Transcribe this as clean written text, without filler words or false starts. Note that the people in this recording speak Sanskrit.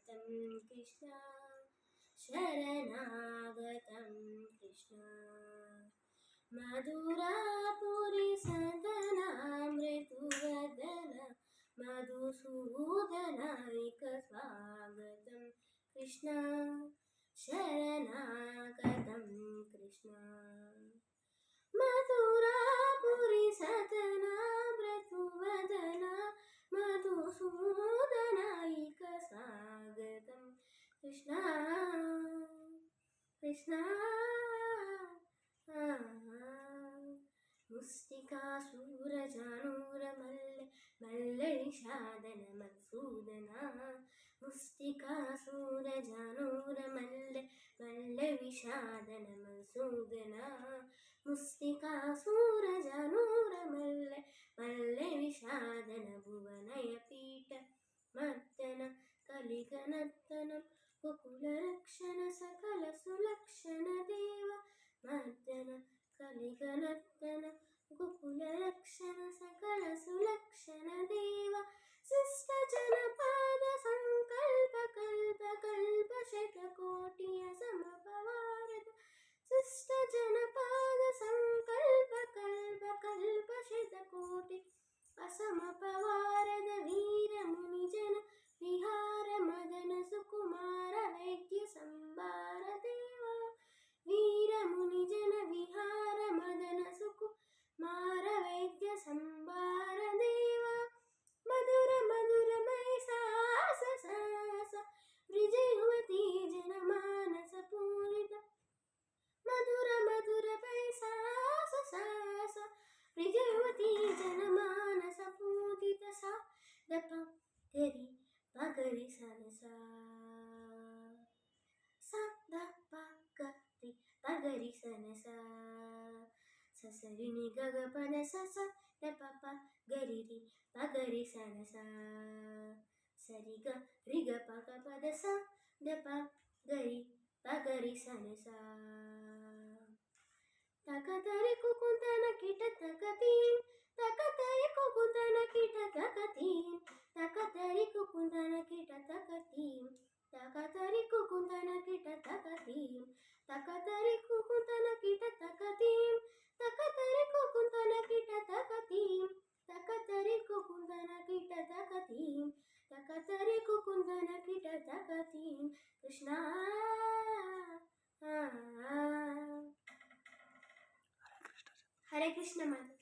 कृष्ण शरणागतं कृष्ण मधुरापुरीसदनामृतुवदन मधुसूदनायिकस्वागतं कृष्ण शरणागतं कृष्ण मधुरापुरीसदनामृतुवदन मधुसूदनायिकस्वागतं कृष्ण कृष्ण मुष्टिकासूरजानूरमल्ल मल्लनिषादन मधुसूदना मुष्टिकासूरजानूरमल्ल मल्लविषादन मधुसूदना मुष्टिकासूरजानूरमल्ल मल्लविषादन भुवनयपीठ मर्दन कलिगनर्दनं गोकुलरक्षण सकलसुलक्षण देव मर्दन कलिगनर्दन गोकुलरक्षण सकलसुलक्षण देव शिष्टजनपाद संकल्प कल्प कल्प शतकोटि असमपवारद शिष्टजनपाद संकल्प कल्प कल्प शतकोटि असमपवारद वीर मुनिजन विहार मदन सुकुमार वैद्य संभार देवा वीर मुनिजन विहार मदन सुकुमार वैद्य संभार देवा मधुर मधुर मैसास सास ब्रिजयुवती जनमानस पूरित मधुर मधुर मैसास सास ब्रिजयुवती जनमानस पूजित सा दप गरि पगरि सनसा सा दप गरि पगरि सनसा ससरि नि गग पद सस दप प गरि रि पगरि सनसा सरि ग रि ग प ग पद स दप गरि पगरि सनसा तकतरि कुकुंतन किट तकतीं तकतरि कुकुंतन किट तकतीं तकतरि कुकुंतन किट तकतीं तकतरि कुकुंतन किट तकतीं तकतरि कुकुंतन किट तकतीं तकतरि कुकुंतन किट तकतीं तकतरि कुकुंतन किट तकतीं तकतरि कुकुंतन किट तकतीं कृष्ण हरे कृष्ण माता।